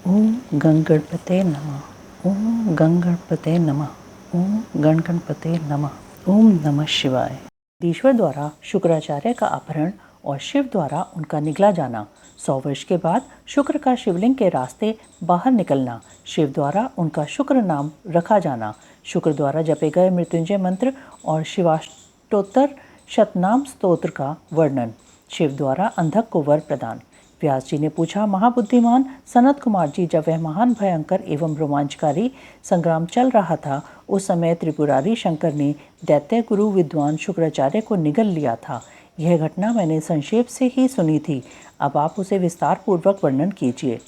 ओम गणगणपते नमः। ओम गणगणपते नमः। ओम गणगणपते नमः। ओम नमः शिवाय। ईश्वर द्वारा शुक्राचार्य का अपहरण और शिव द्वारा उनका निगला जाना, 100 वर्ष के बाद शुक्र का शिवलिंग के रास्ते बाहर निकलना, शिव द्वारा उनका शुक्र नाम रखा जाना, शुक्र द्वारा जपे गए मृत्युंजय मंत्र और शिवाष्टोत्तर शतनाम स्तोत्र का वर्णन, शिव द्वारा अंधक को वर प्रदान। व्यास जी ने पूछा, महाबुद्धिमान सनत कुमार जी, जब वह महान भयंकर एवं रोमांचकारी संग्राम चल रहा था, उस समय त्रिपुरारी शंकर ने दैत्य गुरु विद्वान शुक्राचार्य को निगल लिया था। यह घटना मैंने संक्षेप से ही सुनी थी, अब आप उसे विस्तार पूर्वक वर्णन कीजिए।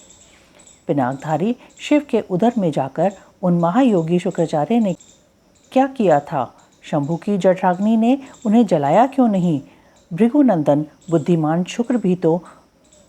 पिनाकधारी शिव के उदर में जाकर उन महायोगी शुक्राचार्य ने क्या किया था? शंभु की जठराग्नि ने उन्हें जलाया क्यों नहीं? भृगुनंदन बुद्धिमान शुक्र भी तो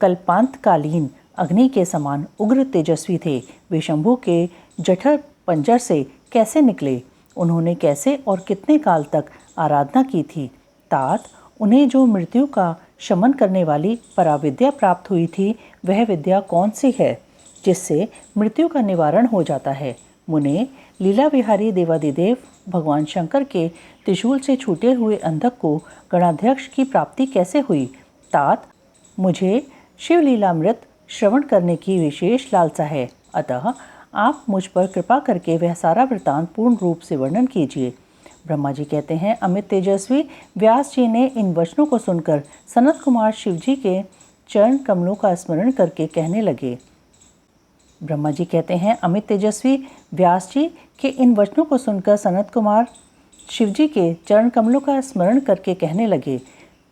कल्पांतकालीन अग्नि के समान उग्र तेजस्वी थे। वे शंभु के जठर पंजर से कैसे निकले? उन्होंने कैसे और कितने काल तक आराधना की थी? तात, उन्हें जो मृत्यु का शमन करने वाली पराविद्या प्राप्त हुई थी, वह विद्या कौन सी है जिससे मृत्यु का निवारण हो जाता है? मुने, लीला विहारी देवादिदेव भगवान शंकर के त्रिशूल से छूटे हुए अंधक को गणाध्यक्ष की प्राप्ति कैसे हुई? तात, मुझे शिवलीलामृत श्रवण करने की विशेष लालसा है, अतः आप मुझ पर कृपा करके वह सारा वृतांत पूर्ण रूप से वर्णन कीजिए। ब्रह्मा जी कहते हैं, अमित तेजस्वी व्यास जी ने इन वचनों को सुनकर सनत कुमार शिव जी के चरण कमलों का स्मरण करके कहने लगे। ब्रह्मा जी कहते हैं, अमित तेजस्वी व्यास जी के इन वचनों को सुनकर सनत कुमार शिव जी के चरण कमलों का स्मरण करके कहने लगे।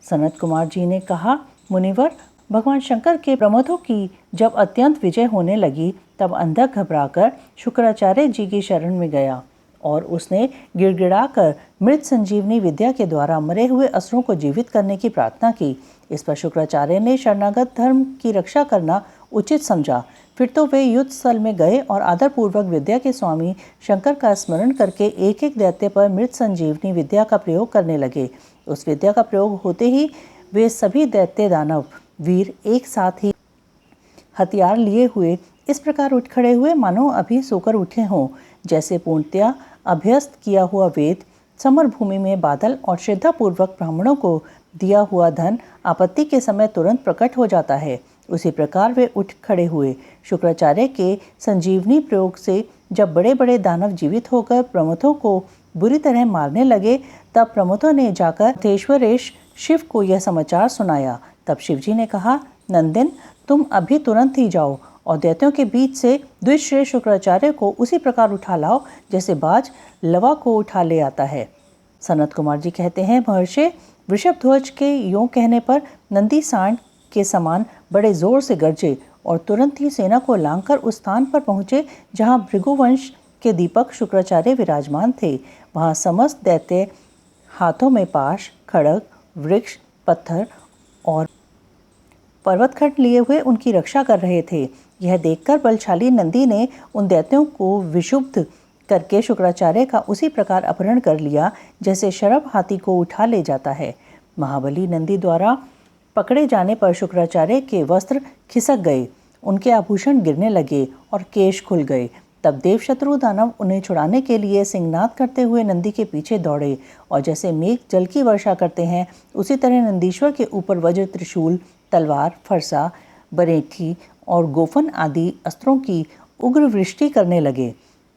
सनत कुमार जी ने कहा, मुनिवर, भगवान शंकर के प्रमथों की जब अत्यंत विजय होने लगी, तब अंधक घबराकर शुक्राचार्य जी की शरण में गया और उसने गिड़गिड़ाकर मृत संजीवनी विद्या के द्वारा मरे हुए असुरों को जीवित करने की प्रार्थना की। इस पर शुक्राचार्य ने शरणागत धर्म की रक्षा करना उचित समझा। फिर तो वे युद्ध स्थल में गए और आदरपूर्वक विद्या के स्वामी शंकर का स्मरण करके एक एक दैत्य पर मृत संजीवनी विद्या का प्रयोग करने लगे। उस विद्या का प्रयोग होते ही वे सभी दैत्य दानव वीर एक साथ ही हथियार लिए हुए इस प्रकार उठ खड़े हुए मानो अभी सोकर उठे हों, जैसे पूर्णतया अभ्यस्त किया हुआ वेद, समर भूमि में बादल और श्रद्धापूर्वक ब्राह्मणों को दिया हुआ धन आपत्ति के समय तुरंत प्रकट हो जाता है। उसी प्रकार वे उठ खड़े हुए। शुक्राचार्य के संजीवनी प्रयोग से जब बड़े बड़े दानव जीवित होकर प्रमथों को बुरी तरह मारने लगे, तब प्रमथों ने जाकर देश्वरेश शिव को यह समाचार सुनाया। तब शिवजी ने कहा, नंदिन, तुम अभी तुरंत ही जाओ और दैत्यों के बीच से द्विश्रेष्ठ शुक्राचार्य को उसी प्रकार उठा लाओ जैसे बाज लवा को उठा ले आता है। सनत कुमार जी कहते हैं, महर्षि, वृषभध्वज के यों कहने पर नंदी सांड के समान बड़े जोर से गरजे और तुरंत ही सेना को लांघकर उस स्थान पर पहुंचे जहां भृगुवंश के दीपक शुक्राचार्य विराजमान थे। वहां समस्त दैत्य हाथों में पाश, खड़ग, वृक्ष, पत्थर और पर्वतखंड लिए हुए उनकी रक्षा कर रहे थे। यह देखकर बलशाली नंदी ने उन दैत्यों को विशुद्ध करके शुक्राचार्य का उसी प्रकार अपहरण कर लिया जैसे शरभ हाथी को उठा ले जाता है। महाबली नंदी द्वारा पकड़े जाने पर शुक्राचार्य के वस्त्र खिसक गए, उनके आभूषण गिरने लगे और केश खुल गए। तब देवशत्रु दानव उन्हें छुड़ाने के लिए सिंहनाद करते हुए नंदी के पीछे दौड़े और जैसे मेघ जल की वर्षा करते हैं, उसी तरह नंदीश्वर के ऊपर वज्र, त्रिशूल, तलवार, फरसा, बरेठी और गोफन आदि अस्त्रों की उग्र वृष्टि करने लगे।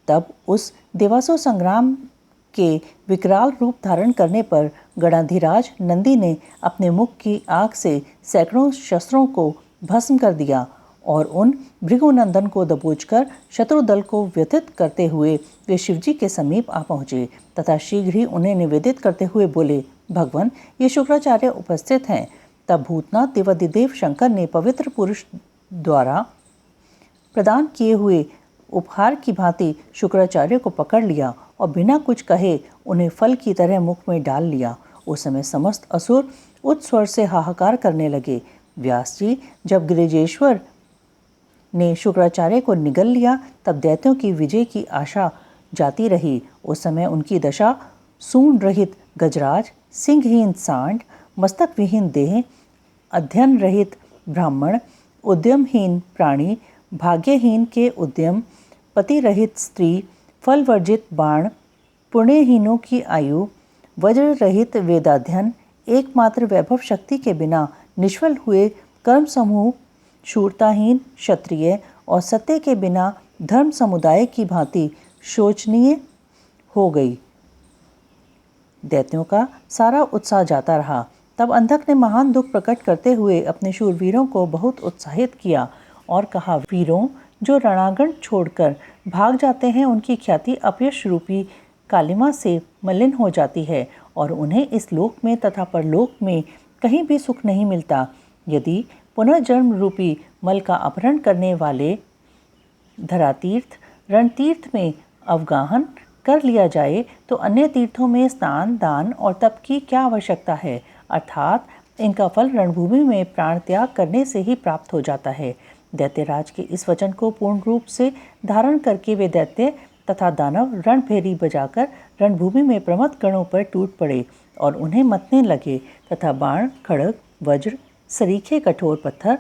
तब उस देवासुर संग्राम के विकराल रूप धारण करने पर गणाधिराज नंदी ने अपने मुख की आग से सैकड़ों शस्त्रों को भस्म कर दिया और उन भृगुनंदन को दबोचकर शत्रु दल को व्यथित करते हुए वे शिवजी के समीप आ पहुँचे तथा शीघ्र ही उन्हें निवेदित करते हुए बोले, भगवान, ये शुक्राचार्य उपस्थित हैं। तब भूतनाथ देवादिदेव शंकर ने पवित्र पुरुष द्वारा प्रदान किए हुए उपहार की भांति शुक्राचार्य को पकड़ लिया और बिना कुछ कहे उन्हें फल की तरह मुख में डाल लिया। उस समय समस्त असुर उच्च स्वर से हाहाकार करने लगे। व्यास जी, जब गिरिजेश्वर ने शुक्राचार्य को निगल लिया, तब दैत्यों की विजय की आशा जाती रही। उस समय उनकी दशा सूंड रहित गजराज, सिंहहीन सांड, मस्तक विहीन देह, अध्ययन रहित ब्राह्मण, उद्यमहीन प्राणी, भाग्यहीन के उद्यम, पति रहित स्त्री, फल वर्जित बाण, पुण्यहीनों की आयु, वज्र रहित वेदाध्ययन, एकमात्र वैभव शक्ति के बिना निष्फल हुए कर्म समूह, शूरताहीन क्षत्रिय और सत्य के बिना धर्म समुदाय की भांति शोचनीय हो गई। दैत्यों का सारा उत्साह जाता रहा। तब अंधक ने महान दुख प्रकट करते हुए अपने शूरवीरों को बहुत उत्साहित किया और कहा, वीरों, जो रणांगण छोड़कर भाग जाते हैं उनकी ख्याति अपयश रूपी कालिमा से मलिन हो जाती है और उन्हें इस लोक में तथा परलोक में कहीं भी सुख नहीं मिलता। यदि पुनर्जन्म रूपी मल का अपहरण करने वाले धरातीर्थ रणतीर्थ में अवगाहन कर लिया जाए तो अन्य तीर्थों में स्नान, दान और तप की क्या आवश्यकता है, अर्थात इनका फल रणभूमि में प्राण त्याग करने से ही प्राप्त हो जाता है। दैत्यराज के इस वचन को पूर्ण रूप से धारण करके वे दैत्य तथा दानव रणभेरी बजाकर रणभूमि में प्रमथ गणों पर टूट पड़े और उन्हें मथने लगे तथा बाण, खड़ग, वज्र, सरीखे कठोर पत्थर,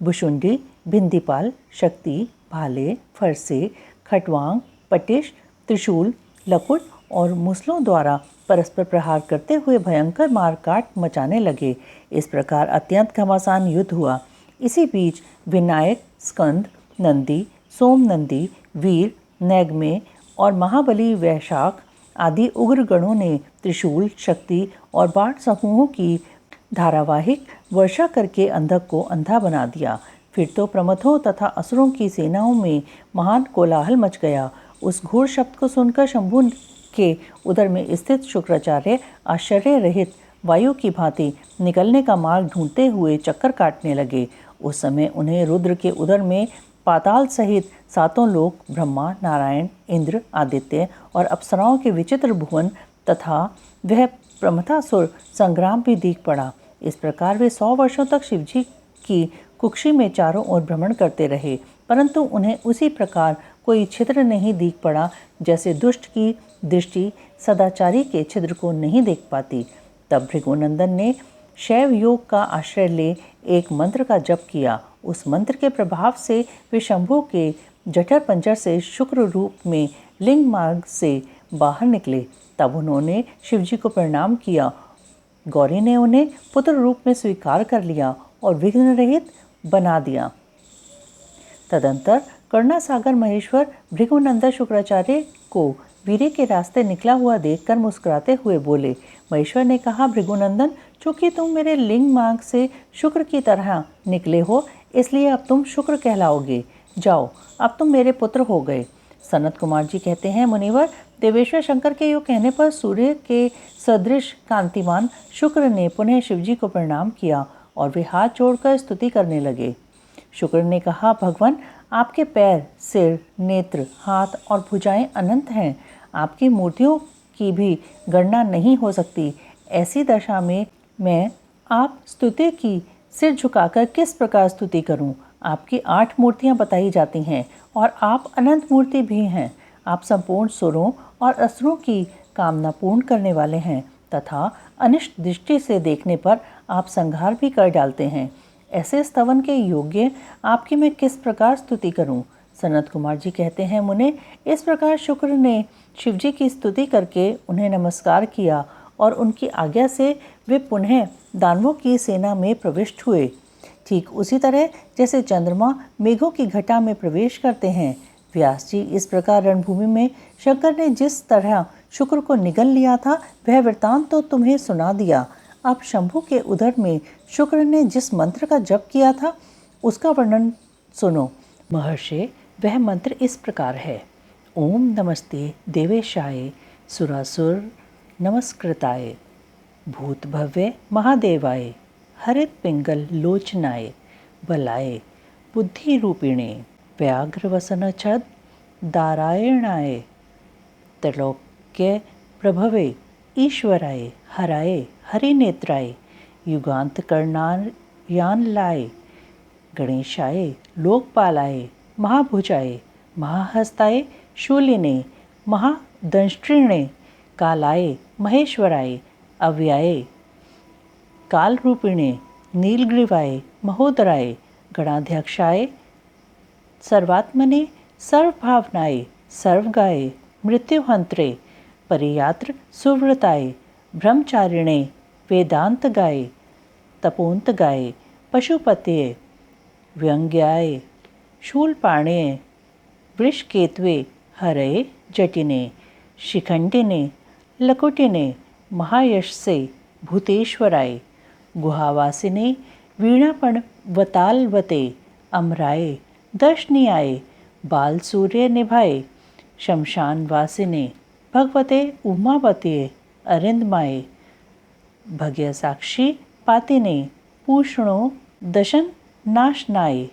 भुशुंडी, भिंदीपाल, शक्ति, भाले, फरसे, खटवांग, पटिश, त्रिशूल, लकुट और मुसलों द्वारा परस्पर प्रहार करते हुए भयंकर मारकाट मचाने लगे। इस प्रकार अत्यंत घमासान युद्ध हुआ। इसी बीच विनायक, स्कंद, नंदी, सोम नंदी, वीर, नैगमे और महाबली वैशाख आदि उग्र गणों ने त्रिशूल, शक्ति और बाण समूहों की धारावाहिक वर्षा करके अंधक को अंधा बना दिया। फिर तो प्रमथों तथा असुरों की सेनाओं में महान कोलाहल मच गया। उस घोर शब्द को सुनकर शंभु के उदर में स्थित शुक्राचार्य आश्चर्य रहित वायु की भांति निकलने का मार्ग ढूंढते हुए चक्कर काटने लगे। उस समय उन्हें रुद्र के उदर में पाताल सहित सातों लोक, ब्रह्मा, नारायण, इंद्र, आदित्य और अप्सराओं के विचित्र भुवन तथा वह प्रमथासुर संग्राम भी दिख पड़ा। इस प्रकार वे 100 वर्षों तक शिवजी की कुक्षी में चारों ओर भ्रमण करते रहे, परंतु उन्हें उसी प्रकार कोई छिद्र नहीं दिख पड़ा जैसे दुष्ट की दृष्टि सदाचारी के छिद्र को नहीं देख पाती। तब भृगुनंदन ने शैव योग का आश्रय ले एक मंत्र का जप किया। उस मंत्र के प्रभाव से वे शंभु के जठर पंजर से शुक्र रूप में लिंग मार्ग से बाहर निकले। तब उन्होंने शिवजी को प्रणाम किया। गौरी ने उन्हें पुत्र रूप में स्वीकार कर लिया और विघ्न रहित बना दिया। तदंतर करुणासागर महेश्वर भृगुनंदन शुक्राचार्य को वीर्य के रास्ते निकला हुआ देखकर मुस्कुराते हुए बोले। महेश्वर ने कहा, भृगुनंदन, चूंकि तुम मेरे लिंग मार्ग से शुक्र की तरह निकले हो, इसलिए अब तुम शुक्र कहलाओगे। जाओ, अब तुम मेरे पुत्र हो गए। सनत कुमार जी कहते हैं, मुनिवर, देवेश्वर शंकर के योग कहने पर सूर्य के सदृश कांतिमान शुक्र ने पुनः शिवजी को प्रणाम किया और वे हाथ जोड़कर स्तुति करने लगे। शुक्र ने कहा, भगवान, आपके पैर, सिर, नेत्र, हाथ और भुजाएं अनंत हैं। आपकी मूर्तियों की भी गणना नहीं हो सकती। ऐसी दशा में मैं आप स्तुति की सिर झुकाकर किस प्रकार स्तुति करूं? आपकी 8 मूर्तियां बताई जाती हैं और आप अनंत मूर्ति भी हैं। आप संपूर्ण सुरों और असुरों की कामना पूर्ण करने वाले हैं तथा अनिष्ट दृष्टि से देखने पर आप संहार भी कर डालते हैं। ऐसे स्तवन के योग्य आपकी मैं किस प्रकार स्तुति करूं? सनत कुमार जी कहते हैं, मुने, इस प्रकार शुक्र ने शिवजी की स्तुति करके उन्हें नमस्कार किया और उनकी आज्ञा से वे पुनः दानवों की सेना में प्रविष्ट हुए। ठीक उसी तरह जैसे चंद्रमा मेघों की घटा में प्रवेश करते हैं। व्यास जी, इस प्रकार रणभूमि में शंकर ने जिस तरह शुक्र को निगल लिया था वह वृत्तांत तो तुम्हें सुना दिया। अब शंभु के उदर में शुक्र ने जिस मंत्र का जप किया था उसका वर्णन सुनो। महर्षि, वह मंत्र इस प्रकार है। ओम नमस्ते देवेशाय सुरासुर नमस्कृताय भूतभव्य महादेवाय हरित पिंगल लोचनाय बलाय बुद्धि रूपिणे व्याघ्रवसन छद दारायणाय त्रैलोक्य प्रभवे ईश्वराय हराय हरिनेत्राय युगांत कर्णायान लाय गणेशाय लोकपालाय महाभुजाय महाहस्ताय शूलिने महादंष्ट्रिणे कालाय महेश्वराय अव्याय कालरूपिणे नीलग्रीवाय महोदराय गणाध्यक्षाय सर्वात्मने सर्वभावनाए सर्वगाये मृत्युहंत्रे परियात्र सुव्रताय ब्रह्मचारिणे वेदांत गाये तपोंत गाये पशुपतये व्यंग्याय शूलपाणे वृषकेतवे हरये जटिने शिखंडिने लकुटिने महायशसे भूतेश्वराय गुहावासिने वीणापण वतालवते अमराय दर्शनीयाय बाल सूर्य निभाए शमशान वासिने भगवते उमावते अरिंदमाए भग्य साक्षी पातिने पूषणो दशन नाशनाय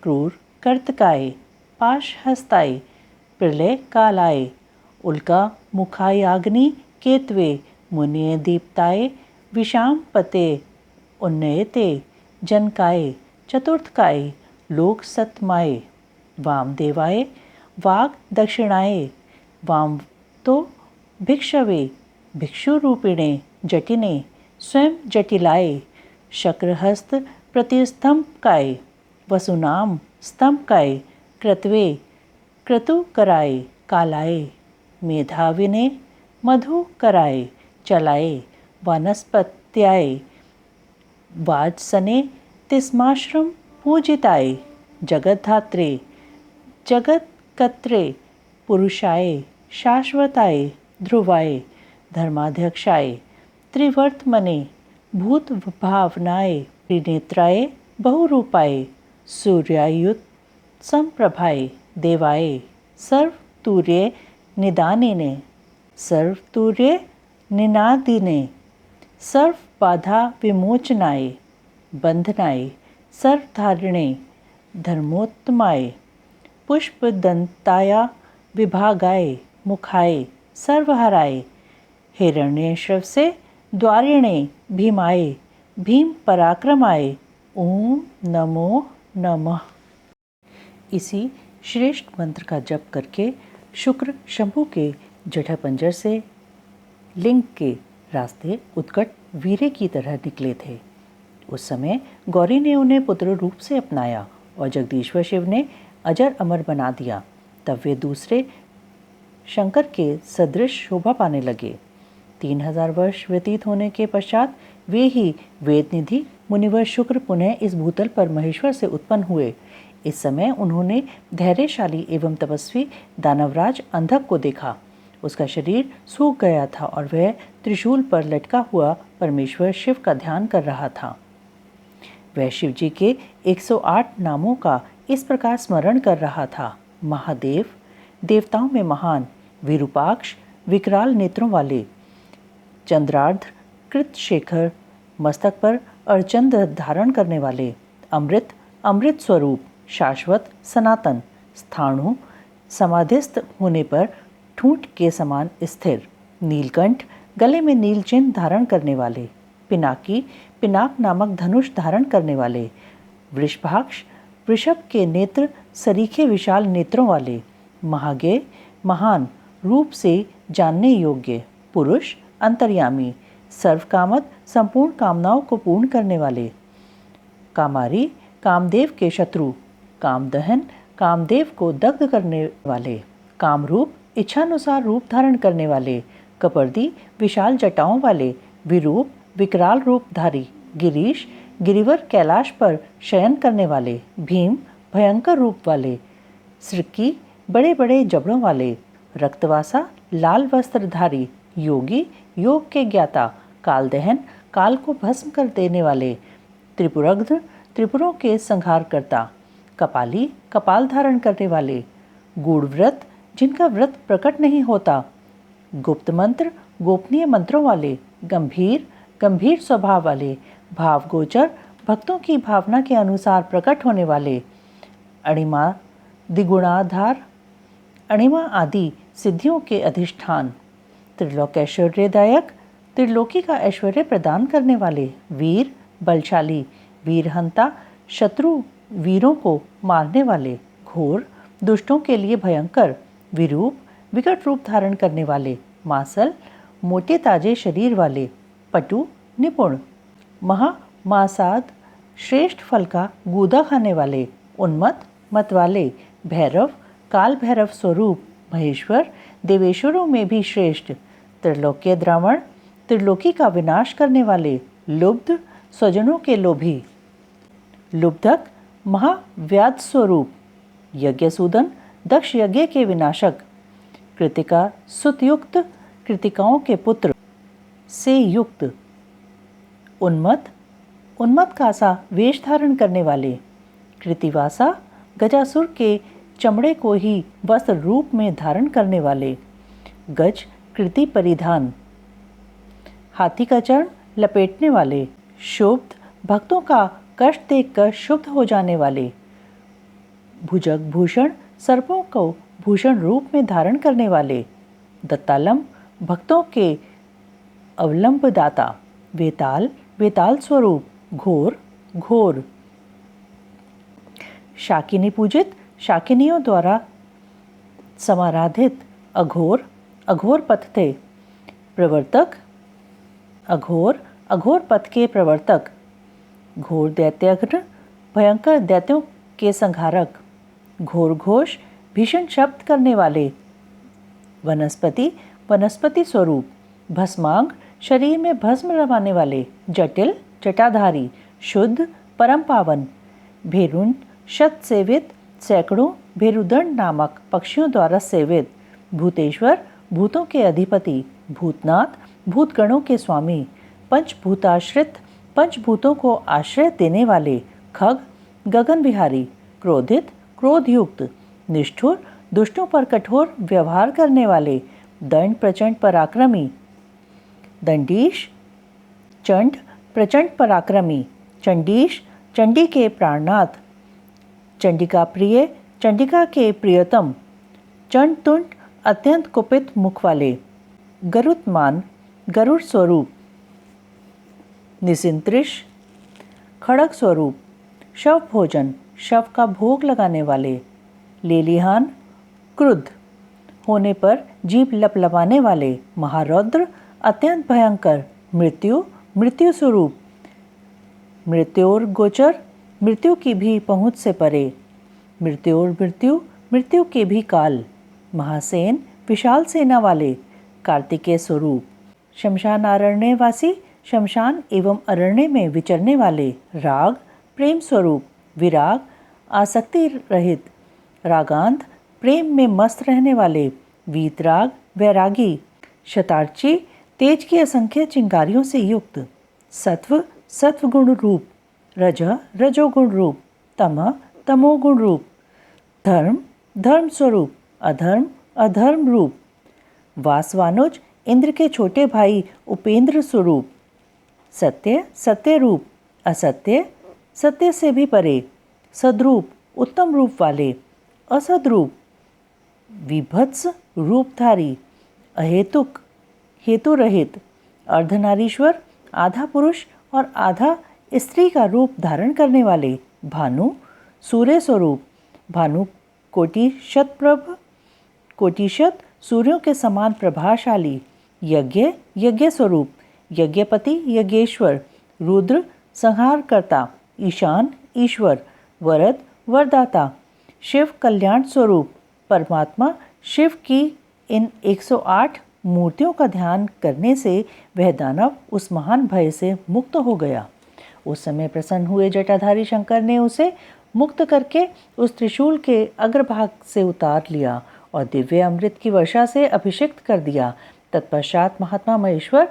क्रूर कर्तकाय पाशहस्ताय प्रलय कालाय उल्का मुखायाग्नि केतवे मुनिय दीप्ताय विषाम पते उन्नयते जनकाय चतुर्थकाय लोक सतमाय वामदेवाय वाग दक्षिणाय वाम तो भिक्षवे भिक्षुरूपिणे जटिने स्वयं जटिलाय शक्रहस्त प्रतिस्तंभकाय वसुनाम स्तंभकाय कृत्वे क्रतुकराय कालाय मेधाविने मधुकराय चलाय वनस्पत्याय वाजसने तिस्माश्रम पूजिताय जगद्धात्रे जगत्कर्त्रे पुरुषाय शाश्वताय ध्रुवाय धर्माध्यक्षाय त्रिवर्तमने भूत भावनाय त्रिनेत्राय बहुरूपाय सूर्यायुत संप्रभाय देवाय सर्वतूर्य निदानिने सर्वतूर्य निनादिने सर्व बाधा विमोचनाय बंधनाय सर्वधारिणे धर्मोत्तमाय पुष्पदंताया विभागाय मुखाय सर्वहराय हिरण्यश्व से द्वारिणे भीमाय भीम पराक्रमाय ओम नमो नमः। इसी श्रेष्ठ मंत्र का जप करके शुक्र शंभु के जटापंजर से लिंग के रास्ते उत्कट वीरे की तरह निकले थे। उस समय गौरी ने उन्हें पुत्र रूप से अपनाया और जगदीश्वर शिव ने अजर अमर बना दिया। तब वे दूसरे शंकर के सदृश शोभा पाने लगे। 3000 वर्ष व्यतीत होने के पश्चात वे ही वेदनिधि मुनिवर शुक्र पुनः इस भूतल पर महेश्वर से उत्पन्न हुए। इस समय उन्होंने धैर्यशाली एवं तपस्वी दानवराज अंधक को देखा। उसका शरीर सूख गया था और वह त्रिशूल पर लटका हुआ परमेश्वर शिव का ध्यान कर रहा था। वह शिव जी के 108 नामों का इस प्रकार स्मरण कर रहा था। महादेव, देवताओं में महान, विरूपाक्ष, विकराल नेत्रों वाले, चंद्रार्ध, कृत शेखर, मस्तक पर अर्चंद धारण करने वाले, अमृत, अमृत स्वरूप, शाश्वत, सनातन, स्थाणु, समाधिस्थ होने पर ठूंठ के समान स्थिर, नीलकंठ, गले में नील चिन्ह धारण करने वाले, पिनाकी, पिनाक नामक धनुष धारण करने वाले, वृषभाक्ष, वृषभ के नेत्र सरीखे विशाल नेत्रों वाले, महाज्ञेय, महान, रूप से जानने योग्य, पुरुष, अंतर्यामी, सर्वकामद, संपूर्ण कामनाओं को पूर्ण करने वाले, कामारी, कामदेव के शत्रु, कामदहन, कामदेव को दग्ध करने वाले, कामरूप, इच्छानुसार रूप धारण करने वाले, कपर्दी, विशाल जटाओं वाले, विरूप, विकराल रूपधारी, गिरीश, गिरिवर कैलाश पर शयन करने वाले, भीम, भयंकर रूप वाले, सृक्की, बड़े बड़े जबड़ों वाले, रक्तवासा, लाल वस्त्रधारी, योगी, योग के ज्ञाता, कालदहन, काल को भस्म कर देने वाले, त्रिपुरग्ध, त्रिपुरों के संहार करता, कपाली, कपाल धारण करने वाले, गूढ़व्रत, जिनका व्रत प्रकट नहीं होता, गुप्त मंत्र, गोपनीय मंत्रों वाले, गंभीर, गंभीर स्वभाव वाले, भावगोचर, भक्तों की भावना के अनुसार प्रकट होने वाले, अणिमा, द्विगुणाधार, अणिमा आदि सिद्धियों के अधिष्ठान, त्रिलोकैश्वर्यदायक, त्रिलोकी का ऐश्वर्य प्रदान करने वाले, वीर, बलशाली, वीरहंता, शत्रु वीरों को मारने वाले, घोर, दुष्टों के लिए भयंकर, विरूप, विकट रूप धारण करने वाले, मासल, मोटे ताजे शरीर वाले, पटु, निपुण, महामासाद, श्रेष्ठ फल का गूदा खाने वाले, उन्मत्त, मतवाले भैरव, काल भैरव स्वरूप महेश्वर, देवेश्वरों में भी श्रेष्ठ, त्रिलोक्य द्रावण, त्रिलोकी का विनाश करने वाले, लुब्ध, स्वजनों के लोभी, लुब्धक, महाव्याध स्वरूप, यज्ञसूदन, दक्ष यज्ञ के विनाशक, कृतिका, सुतयुक्त, कृतिकाओं के पुत्र से युक्त, उन्मत्त, उन्मत्त का सा वेश धारण करने वाले, कृतिवासा, गजासुर के चमड़े को ही वस्त्र रूप में धारण करने वाले, गज, कृति परिधान, हाथी का चरण लपेटने वाले, शुद्ध, भक्तों का कष्ट देखकर शुद्ध हो जाने वाले, भुजग भूषण, सर्पों को भूषण रूप में धारण करने वाले, दत्तालम, भक्तों के अवलंबदाता, वेताल, वेताल स्वरूप, घोर, घोर, शाकिनी पूजित, शाकिनियों द्वारा समाराधित, अघोर, अघोर पथ थे, प्रवर्तक, अघोर, अघोर पथ के प्रवर्तक, घोर दैत्यघ्न, भयंकर दैत्यों के संहारक, घोर घोष, भीषण शब्द करने वाले, वनस्पति, वनस्पति स्वरूप, भस्मांग, शरीर में भस्म रमाने वाले, जटिल, जटाधारी, शुद्ध, परम पावन, भेरुंड, शत सेवित, सैकड़ों भेरुदंड नामक पक्षियों द्वारा सेवित, भूतेश्वर, भूतों के अधिपति, भूतनाथ, भूतगणों के स्वामी, पंचभूताश्रित, पंचभूतों को आश्रय देने वाले, खग, गगन विहारी, क्रोधित, क्रोधयुक्त, निष्ठुर, दुष्टों पर कठोर व्यवहार करने वाले, दंड प्रचंड पराक्रमी, दंडीश, चंड, प्रचंड पराक्रमी, चंडीश, चंडी के प्राणनाथ, चंडिका प्रिय, चंडिका के प्रियतम, चंडतुंड, अत्यंत कुपित मुख वाले, गरुत्मान, गरुड़ स्वरूप, निसिंत्रिश, खड़ग स्वरूप, शव भोजन, शव का भोग लगाने वाले, लेलिहान, क्रुद्ध होने पर जीभ लपलपाने वाले, महारौद्र, अत्यंत भयंकर, मृत्यु, मृत्यु स्वरूप, मृत्योर गोचर, मृत्यु की भी पहुँच से परे, मृत्योर मृत्यु, मृत्यु के भी काल, महासेन, विशाल सेना वाले, कार्तिकेय स्वरूप, शमशान अरण्यवासी, शमशान एवं अरण्य में विचरने वाले, राग, प्रेम स्वरूप, विराग, आसक्ति रहित, रागांत, प्रेम में मस्त रहने वाले, वीतराग, वैरागी, शतार्ची, तेज की असंख्य चिंगारियों से युक्त, सत्व, सत्वगुण रूप, रज, रजोगुण रूप, तम, तमोगुण रूप, धर्म, धर्म स्वरूप, अधर्म, अधर्म रूप, वासवानुज, इंद्र के छोटे भाई उपेंद्र स्वरूप, सत्य, सत्य रूप, असत्य, सत्य से भी परे, सद्रूप, उत्तम रूप वाले, असद्रूप, विभत्स रूपधारी, अहेतुक, हेतु रहित, अर्धनारीश्वर, आधा पुरुष और आधा स्त्री का रूप धारण करने वाले, भानु, सूर्य स्वरूप, भानु कोटि शतप्रभ, कोटिशत सूर्यों के समान प्रभाशाली, यज्ञ, यज्ञ स्वरूप, यज्ञपति, यज्ञेश्वर, रुद्र, संहारकर्ता, ईशान, ईश्वर, वरद, वरदाता, शिव, कल्याण स्वरूप, परमात्मा, शिव की इन 108 मूर्तियों का ध्यान करने से वह दानव उस महान भय से मुक्त हो गया। उस समय प्रसन्न हुए जटाधारी शंकर ने उसे मुक्त करके उस त्रिशूल के अग्रभाग से उतार लिया और दिव्य अमृत की वर्षा से अभिषिक्त कर दिया। तत्पश्चात महात्मा महेश्वर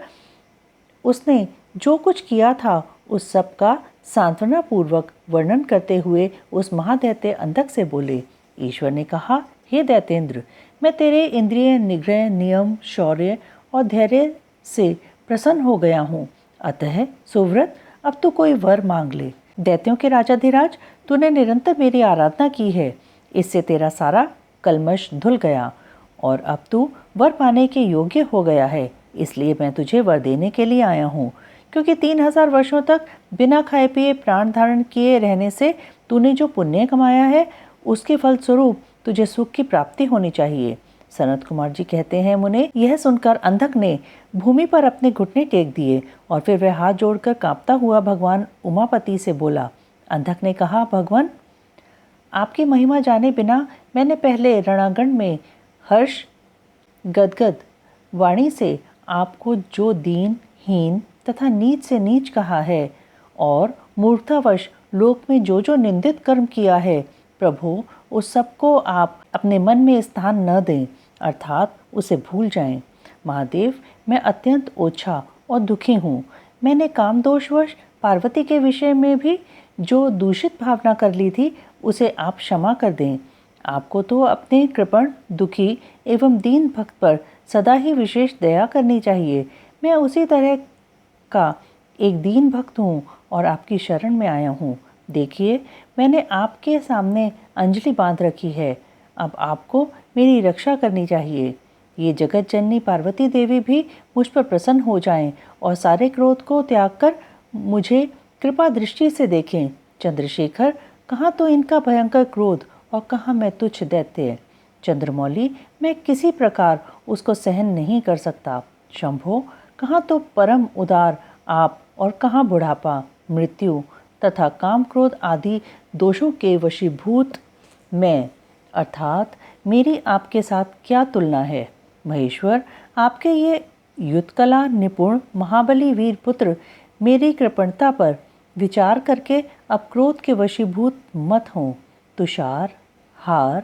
उसने जो कुछ किया था उस सब का सांत्वना पूर्वक वर्णन करते हुए उस महादैत्य अंधक से बोले। ईश्वर ने कहा, हे दैत्येंद्र, मैं तेरे इंद्रिय निग्रह, नियम, शौर्य और धैर्य से प्रसन्न हो गया हूँ। अतः सुव्रत, अब तू कोई वर मांग ले। दैत्यों के राजाधिराज, तूने निरंतर मेरी आराधना की है, इससे तेरा सारा कलमश धुल गया और अब तू वर पाने के योग्य हो गया है। इसलिए मैं तुझे वर देने के लिए आया हूँ, क्योंकि 3000 वर्षों तक बिना खाए पिए प्राण धारण किए रहने से तूने जो पुण्य कमाया है उसके फलस्वरूप तुझे सुख की प्राप्ति होनी चाहिए। सनत कुमार जी कहते हैं, मुने, यह सुनकर अंधक ने भूमि पर अपने घुटने टेक दिए और फिर वह हाथ जोड़कर कांपता हुआ भगवान उमापति से बोला। अंधक ने कहा, भगवान, आपकी महिमा जाने बिना मैंने पहले रणांगण में हर्ष गदगद वाणी से आपको जो दीन, हीन तथा नीच से नीच कहा है और मूर्खतावश लोक में जो जो निंदित कर्म किया है, प्रभु उस सबको आप अपने मन में स्थान न दें, अर्थात उसे भूल जाएं। महादेव, मैं अत्यंत ओछा और दुखी हूँ। मैंने कामदोषवश पार्वती के विषय में भी जो दूषित भावना कर ली थी, उसे आप क्षमा कर दें। आपको तो अपने कृपण, दुखी एवं दीन भक्त पर सदा ही विशेष दया करनी चाहिए। मैं उसी तरह का एक दीन भक्त हूँ और आपकी शरण में आया हूँ। देखिए, मैंने आपके सामने अंजलि बांध रखी है। अब आपको मेरी रक्षा करनी चाहिए। ये जगत जननी पार्वती देवी भी मुझ पर प्रसन्न हो जाएं और सारे क्रोध को त्याग कर मुझे कृपा दृष्टि से देखें। चंद्रशेखर, कहाँ तो इनका भयंकर क्रोध और कहाँ मैं तुच्छ दैत्य। चंद्रमौली, मैं किसी प्रकार उसको सहन नहीं कर सकता। शंभो, कहाँ तो परम उदार आप और कहाँ बुढ़ापा, मृत्यु तथा काम क्रोध आदि दोषों के वशीभूत मैं, अर्थात मेरी आपके साथ क्या तुलना है। महेश्वर, आपके ये युद्ध कला निपुण महाबली वीर पुत्र मेरी कृपणता पर विचार करके अब क्रोध के वशीभूत मत हों। तुषार, हार,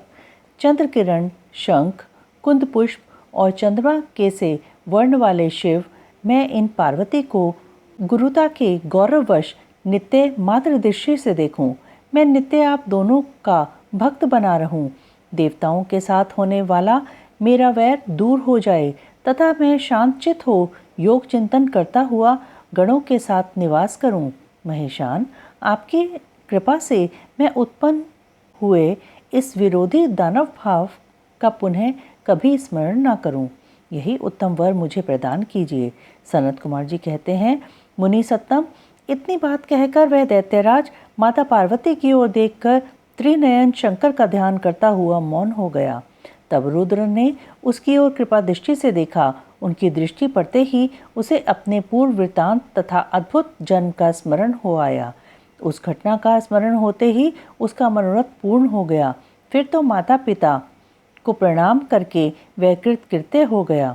चंद्र किरण, शंख, कुंद पुष्प और चंद्रमा के से वर्ण वाले शिव, मैं इन पार्वती को गुरुता के गौरववश नित्य मात्र दृष्टि से देखूं। मैं नित्य आप दोनों का भक्त बना रहूं। देवताओं के साथ होने वाला मेरा वैर दूर हो जाए तथा मैं शांतचित हो योग चिंतन करता हुआ गणों के साथ निवास करूं। महेशान, आपकी कृपा से मैं उत्पन्न हुए इस विरोधी दानव भाव का पुनः कभी स्मरण न करूं। यही उत्तम वर मुझे प्रदान कीजिए। सनत कुमार जी कहते हैं, मुनि सत्तम, इतनी बात कहकर वह दैत्यराज माता पार्वती की ओर देखकर त्रिनयन शंकर का ध्यान करता हुआ मौन हो गया। तब रुद्र ने उसकी ओर कृपा दृष्टि से देखा। उनकी दृष्टि पड़ते ही उसे अपने पूर्व वृतांत तथा अद्भुत जन्म का स्मरण हो आया। उस घटना का स्मरण होते ही उसका मनोरथ पूर्ण हो गया। फिर तो माता पिता को प्रणाम करके वह कृतकृत्य हो गया।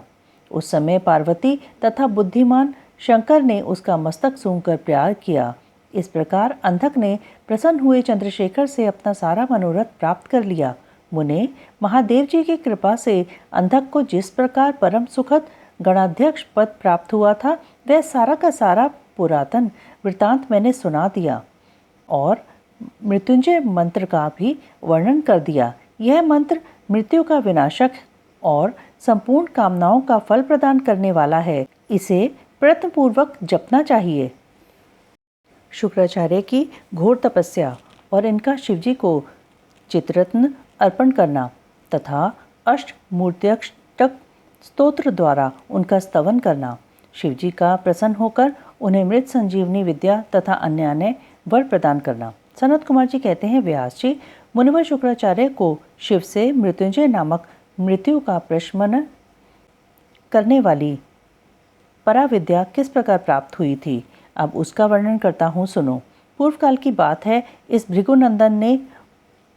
उस समय पार्वती तथा बुद्धिमान शंकर ने उसका मस्तक सूंघकर प्यार किया। इस प्रकार अंधक ने प्रसन्न हुए चंद्रशेखर से अपना सारा मनोरथ प्राप्त कर लिया। मुने, महादेव जी की कृपा से अंधक को जिस प्रकार परम सुखद गणाध्यक्ष पद प्राप्त हुआ था, वह सारा का सारा पुरातन वृतांत मैंने सुना दिया और मृत्युंजय मंत्र का भी वर्णन कर दिया। यह मंत्र मृत्यु का विनाशक और संपूर्ण कामनाओं का फल प्रदान करने वाला है। इसे प्रयत्नपूर्वक जपना चाहिए। शुक्राचार्य की घोर तपस्या और इनका शिवजी को चित्ररत्न अर्पण करना तथा अष्टमूर्त्यष्टक स्तोत्र द्वारा उनका स्तवन करना, शिवजी का प्रसन्न होकर उन्हें मृत संजीवनी विद्या तथा अन्य वर प्रदान करना। सनत कुमार जी कहते हैं, व्यास जी, मुनिवर शुक्राचार्य को शिव से मृत्युंजय नामक मृत्यु का प्रशमन करने वाली पराविद्या किस प्रकार प्राप्त हुई थी, अब उसका वर्णन करता हूँ, सुनो। पूर्व काल की बात है। इस भृगुनंदन ने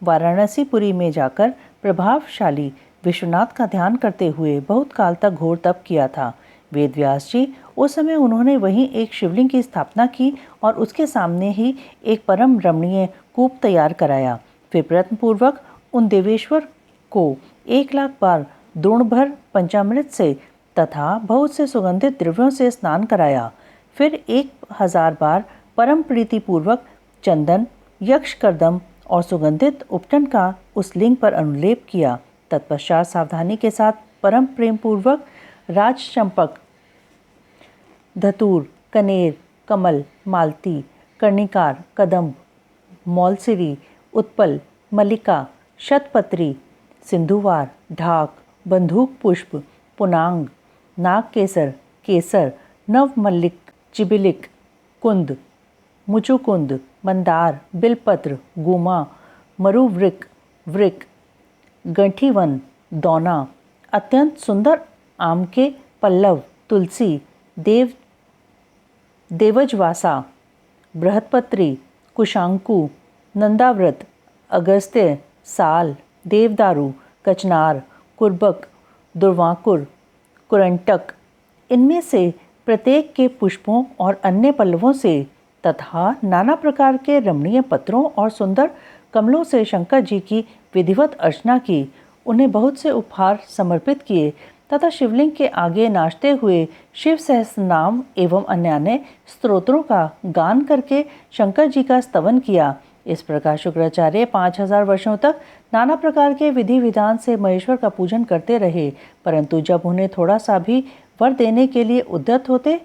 वाराणसीपुरी में जाकर प्रभावशाली विश्वनाथ का ध्यान करते हुए बहुत काल तक घोर तप किया था। वेद व्यास जी, उस समय उन्होंने वहीं एक शिवलिंग की स्थापना की और उसके सामने ही एक परम रमणीय कूप तैयार कराया। फिर प्रयत्नपूर्वक उन देवेश्वर को 1,00,000 बार द्रोण भर पंचामृत से तथा बहुत से सुगंधित द्रव्यों से स्नान कराया। फिर 1,000 बार परम प्रीतिपूर्वक चंदन, यक्ष कर्दम और सुगंधित उपटन का उस लिंग पर अनुलेप किया। तत्पश्चात सावधानी के साथ परम प्रेम पूर्वक राजचंपक, धतूर, कनेर, कमल, मालती, कर्णिकार, कदम्ब, मौलसिरी, उत्पल, मल्लिका, शतपत्री, सिंधुवार, ढाक, बंदूक पुष्प, पुनांग, नाग केसर, केसर, नवमल्लिक, चिबिलिक, कुंद, मुचुकुंद, मंदार, बिलपत्र, गुमा, मरुवृक, वृक, गंठीवन, दौना, अत्यंत सुंदर आम के पल्लव, तुलसी, देवजवासा, बृहत्पत्री, कुशांकु, नंदाव्रत अगस्त्य, साल, देवदारू, कचनार, कुर्बक, दुर्वांकुर, कुरंटक, इनमें से प्रत्येक के पुष्पों और अन्य पल्लवों से तथा नाना प्रकार के रमणीय पत्रों और सुंदर कमलों से शंकर जी की विधिवत अर्चना की। उन्हें बहुत से उपहार समर्पित किए तथा शिवलिंग के आगे नाचते हुए शिव सहस्त्र नाम एवं अन्य स्तोत्रों का गान करके शंकर जी का स्तवन किया। इस प्रकार शुक्राचार्य 5000 वर्षों तक नाना प्रकार के विधि विधान से महेश्वर का पूजन करते रहे, परंतु जब उन्हें थोड़ा सा भी वर देने के लिए उद्यत होते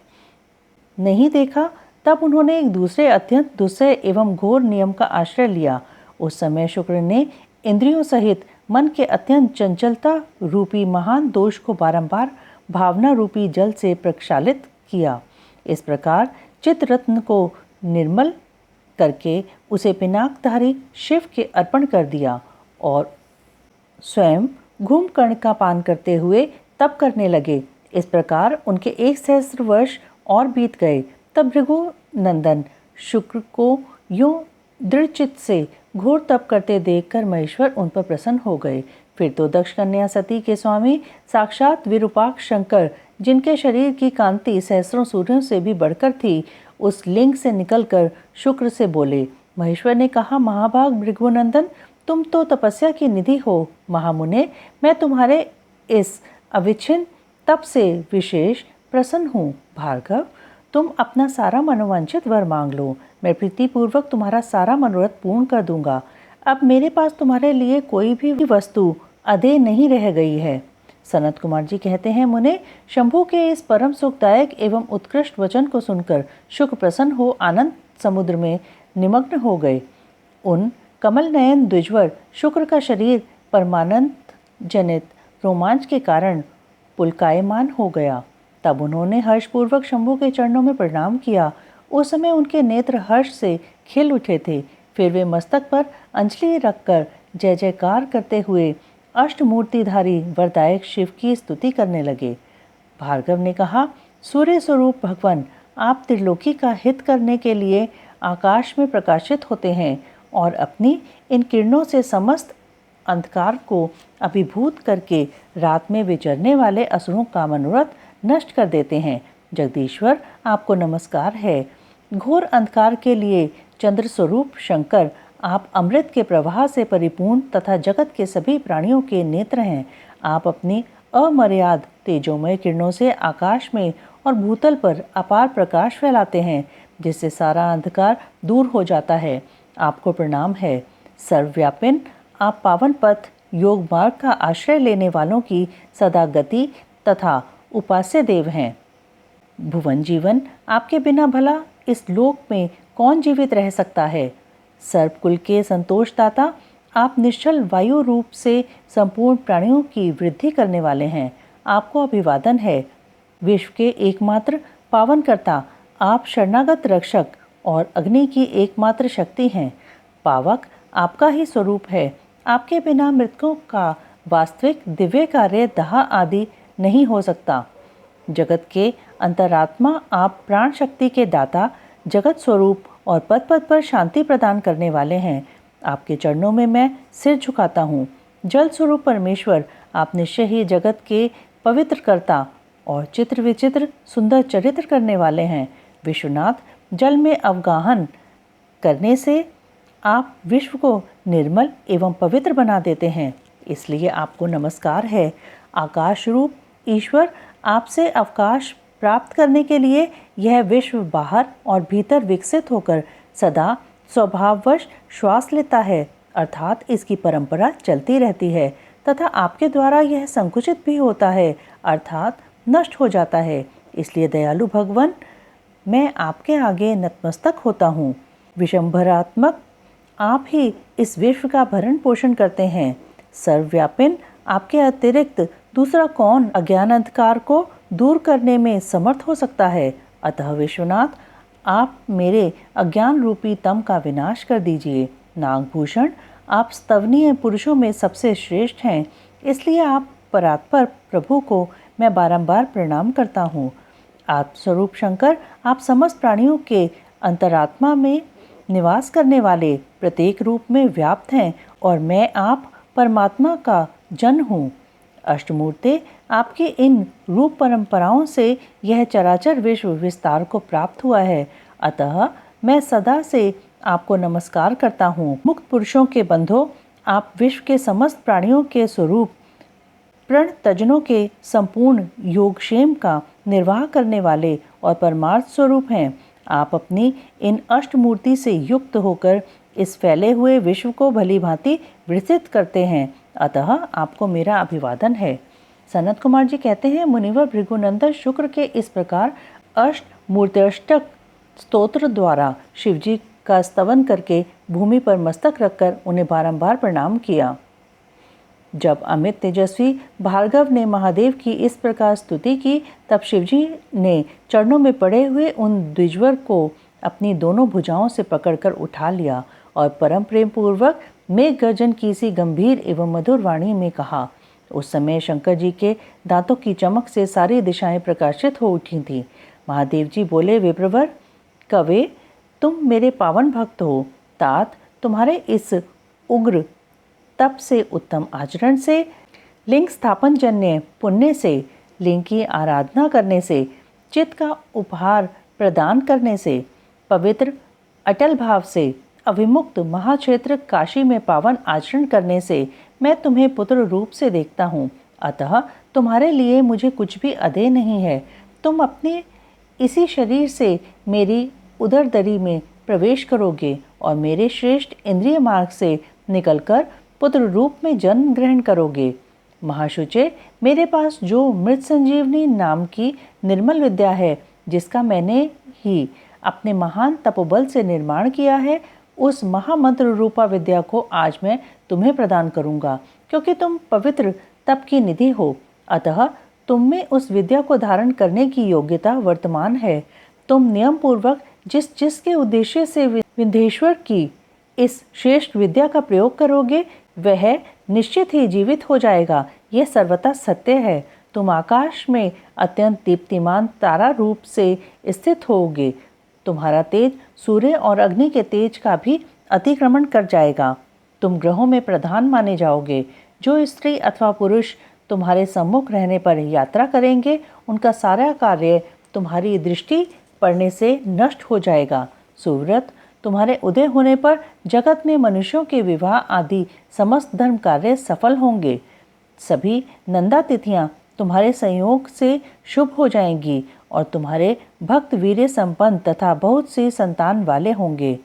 नहीं देखा, तब उन्होंने एक दूसरे अत्यंत दुस्सह एवं घोर नियम का आश्रय लिया। उस समय शुक्र ने इंद्रियों सहित मन के अत्यंत चंचलता रूपी महान दोष को बारंबार भावना रूपी जल से प्रक्षालित किया। इस प्रकार चित्तरत्न को निर्मल करके उसे पिनाकधारी शिव के अर्पण कर दिया और स्वयं घूम कर्ण का पान करते हुए तप करने लगे। इस प्रकार उनके 1 सहस्त्र वर्ष और बीत गए। तब भृगु नंदन शुक्र को यूं दृढ़चित्त से घोर तप करते देखकर महेश्वर उन पर प्रसन्न हो गए। फिर तो दक्ष कन्या सती के स्वामी साक्षात विरूपाक्ष शंकर, जिनके शरीर की कांति सहस्रों सूर्यों से भी बढ़कर थी, उस लिंग से निकलकर शुक्र से बोले। महेश्वर ने कहा, महाभाग भृगुनंदन, तुम तो तपस्या की निधि हो। महामुने, मैं तुम्हारे इस अविच्छिन्न तप से विशेष प्रसन्न हूँ। भार्गव, तुम अपना सारा मनोवांछित वर मांग लो, मैं प्रीतिपूर्वक तुम्हारा सारा मनोरथ पूर्ण कर दूंगा। अब मेरे पास तुम्हारे लिए कोई भी वस्तु अदेय नहीं रह गई है। सनत कुमार जी कहते हैं, मुने, शंभु के इस परम सुखदायक एवं उत्कृष्ट वचन को सुनकर शुक्र प्रसन्न हो आनंद समुद्र में निमग्न हो गए। उन कमल नयन द्विजवर शुक्र का शरीर परमानंद जनित रोमांच के कारण पुलकायमान हो गया। तब उन्होंने हर्षपूर्वक शंभु के चरणों में प्रणाम किया। उस समय उनके नेत्र हर्ष से खिल उठे थे। फिर वे मस्तक पर अंजलि रखकर जय जयकार करते हुए अष्टमूर्तिधारी वरदायक शिव की स्तुति करने लगे। भार्गव ने कहा, सूर्य स्वरूप भगवान, आप त्रिलोकी का हित करने के लिए आकाश में प्रकाशित होते हैं और अपनी इन किरणों से समस्त अंधकार को अभिभूत करके रात में विचरने वाले असुरों का मनोरथ नष्ट कर देते हैं। जगदीश्वर, आपको नमस्कार है। घोर अंधकार के लिए चंद्र स्वरूप शंकर, आप अमृत के प्रवाह से परिपूर्ण तथा जगत के सभी प्राणियों के नेत्र हैं। आप अपनी अमर्याद तेजोमय किरणों से आकाश में और भूतल पर अपार प्रकाश फैलाते हैं, जिससे सारा अंधकार दूर हो जाता है। आपको प्रणाम है। सर्वव्यापिन, आप पावन पथ योग मार्ग का आश्रय लेने वालों की सदा गति तथा उपास्य देव हैं। भुवन जीवन, आपके बिना भला इस लोक में कौन जीवित रह सकता है। सर्पकुल के संतोषदाता, आप निश्चल वायु रूप से संपूर्ण प्राणियों की वृद्धि करने वाले हैं। आपको अभिवादन है। विश्व के एकमात्र पावनकर्ता, आप शरणागत रक्षक और अग्नि की एकमात्र शक्ति हैं। पावक आपका ही स्वरूप है। आपके बिना मृतकों का वास्तविक दिव्य कार्य दाह आदि नहीं हो सकता। जगत के अंतरात्मा, आप प्राण शक्ति के दाता, जगत स्वरूप और पद पद पर शांति प्रदान करने वाले हैं। आपके चरणों में मैं सिर झुकाता हूँ। जल स्वरूप परमेश्वर, आप निश्चय ही जगत के पवित्र कर्ता और चित्र विचित्र सुंदर चरित्र करने वाले हैं। विश्वनाथ, जल में अवगाहन करने से आप विश्व को निर्मल एवं पवित्र बना देते हैं, इसलिए आपको नमस्कार है। आकाश रूप ईश्वर, आपसे अवकाश प्राप्त करने के लिए यह विश्व बाहर और भीतर विकसित होकर सदा स्वभाववश श्वास लेता है, अर्थात इसकी परंपरा चलती रहती है तथा आपके द्वारा यह संकुचित भी होता है, अर्थात नष्ट हो जाता है। इसलिए दयालु भगवान, मैं आपके आगे नतमस्तक होता हूँ। विशंभरात्मक, आप ही इस विश्व का भरण पोषण करते हैं। सर्वव्यापिन, आपके अतिरिक्त दूसरा कौन अज्ञान अंधकार को दूर करने में समर्थ हो सकता है। अतः विश्वनाथ, आप मेरे अज्ञान रूपी तम का विनाश कर दीजिए। नागभूषण, आप स्तवनीय पुरुषों में सबसे श्रेष्ठ हैं, इसलिए आप परात्पर प्रभु को मैं बारंबार प्रणाम करता हूँ। आत्मस्वरूप शंकर, आप समस्त प्राणियों के अंतरात्मा में निवास करने वाले प्रत्येक रूप में व्याप्त हैं और मैं आप परमात्मा का जन हूँ। अष्टमूर्ति आपकी इन रूप परंपराओं से यह चराचर विश्व विस्तार को प्राप्त हुआ है, अतः मैं सदा से आपको नमस्कार करता हूँ। मुक्त पुरुषों के बंधो, आप विश्व के समस्त प्राणियों के स्वरूप प्रण तजनों के संपूर्ण योगक्षेम का निर्वाह करने वाले और परमार्थ स्वरूप हैं। आप अपनी इन अष्टमूर्ति से युक्त होकर इस फैले हुए विश्व को भली भांति विस्तृत करते हैं, अतः आपको मेरा अभिवादन है। सनत कुमार जी कहते हैं, मुनिवर भृगुनंदन शुक्र के इस प्रकार अष्टमूर्त्यष्टक स्तोत्र द्वारा शिवजी का स्तवन करके भूमि पर मस्तक रखकर उन्हें बारंबार प्रणाम किया। जब अमित तेजस्वी भार्गव ने महादेव की इस प्रकार स्तुति की, तब शिवजी ने चरणों में पड़े हुए उन द्विजवर को अपनी दोनों भुजाओं से पकड़कर उठा लिया और परम प्रेम पूर्वक मेघ गर्जन की सी गंभीर एवं मधुर वाणी में कहा। उस समय शंकर जी के दांतों की चमक से सारी दिशाएं प्रकाशित हो उठी थीं। महादेव जी बोले, विप्रवर कवे, तुम मेरे पावन भक्त हो। तात तुम्हारे इस उग्र तप से, उत्तम आचरण से, लिंग स्थापन जन्य पुण्य से, लिंग की आराधना करने से, चित्त का उपहार प्रदान करने से, पवित्र अटल भाव से, अविमुक्त महाक्षेत्र काशी में पावन आचरण करने से मैं तुम्हें पुत्र रूप से देखता हूँ, अतः तुम्हारे लिए मुझे कुछ भी अदेय नहीं है। तुम अपने इसी शरीर से मेरी उदर दरी में प्रवेश करोगे और मेरे श्रेष्ठ इंद्रिय मार्ग से निकलकर पुत्र रूप में जन्म ग्रहण करोगे। महाशुचे, मेरे पास जो मृत संजीवनी नाम की निर्मल विद्या है, जिसका मैंने ही अपने महान तपोबल से निर्माण किया है, उस महामंत्र रूपा विद्या को आज मैं तुम्हें प्रदान करूंगा, क्योंकि तुम पवित्र तप की निधि हो, अतः तुम में उस विद्या को धारण करने की योग्यता वर्तमान है। तुम नियम पूर्वक जिसके उद्देश्य से विंध्येश्वर की इस श्रेष्ठ विद्या का प्रयोग करोगे, वह निश्चित ही जीवित हो जाएगा। यह सर्वथा सत्य है। तुम आकाश में अत्यंत दीप्तिमान तारा रूप से स्थित होगे। तुम्हारा तेज सूर्य और अग्नि के तेज का भी अतिक्रमण कर जाएगा। तुम ग्रहों में प्रधान माने जाओगे। जो स्त्री अथवा पुरुष तुम्हारे सम्मुख रहने पर यात्रा करेंगे, उनका सारा कार्य तुम्हारी दृष्टि पड़ने से नष्ट हो जाएगा। सुव्रत, तुम्हारे उदय होने पर जगत में मनुष्यों के विवाह आदि समस्त धर्म कार्य सफल होंगे। सभी नंदा तिथियां तुम्हारे संयोग से शुभ हो जाएंगी और तुम्हारे भक्त वीर्य संपन्न तथा बहुत सी संतान वाले होंगे।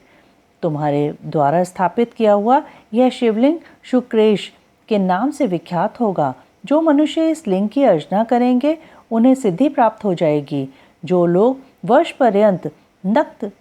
तुम्हारे द्वारा स्थापित किया हुआ यह शिवलिंग शुक्रेश के नाम से विख्यात होगा। जो मनुष्य इस लिंग की अर्चना करेंगे, उन्हें सिद्धि प्राप्त हो जाएगी। जो लोग वर्ष पर्यंत नक्त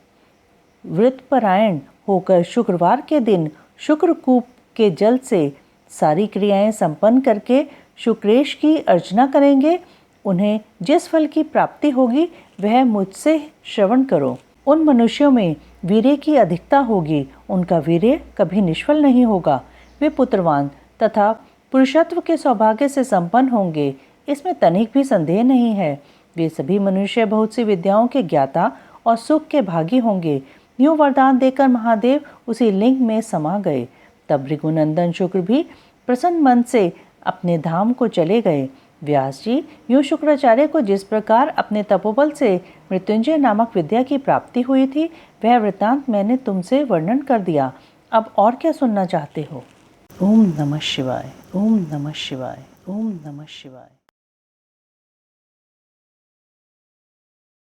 व्रतपरायण होकर शुक्रवार के दिन शुक्रकूप के जल से सारी क्रियाएं संपन्न करके शुक्रेश की अर्चना करेंगे, उन्हें जिस फल की प्राप्ति होगी वह मुझसे श्रवण करो। उन मनुष्यों में वीर्य की अधिकता होगी, उनका वीर्य कभी निष्फल नहीं होगा। वे पुत्रवान तथा पुरुषत्व के सौभाग्य से संपन्न होंगे, इसमें तनिक भी संदेह नहीं है। वे सभी मनुष्य बहुत सी विद्याओं के ज्ञाता और सुख के भागी होंगे। यूं वरदान देकर महादेव उसी लिंग में समा गए। तब भृगुनंदन शुक्र भी प्रसन्न मन से अपने धाम को चले गए। व्यास जी, यूं शुक्राचार्य को जिस प्रकार अपने तपोबल से मृत्युंजय नामक विद्या की प्राप्ति हुई थी, वह वृत्तांत मैंने तुमसे वर्णन कर दिया। अब और क्या सुनना चाहते हो? ओम नमः शिवाय, ओम नमः शिवाय, ओम नमः शिवाय।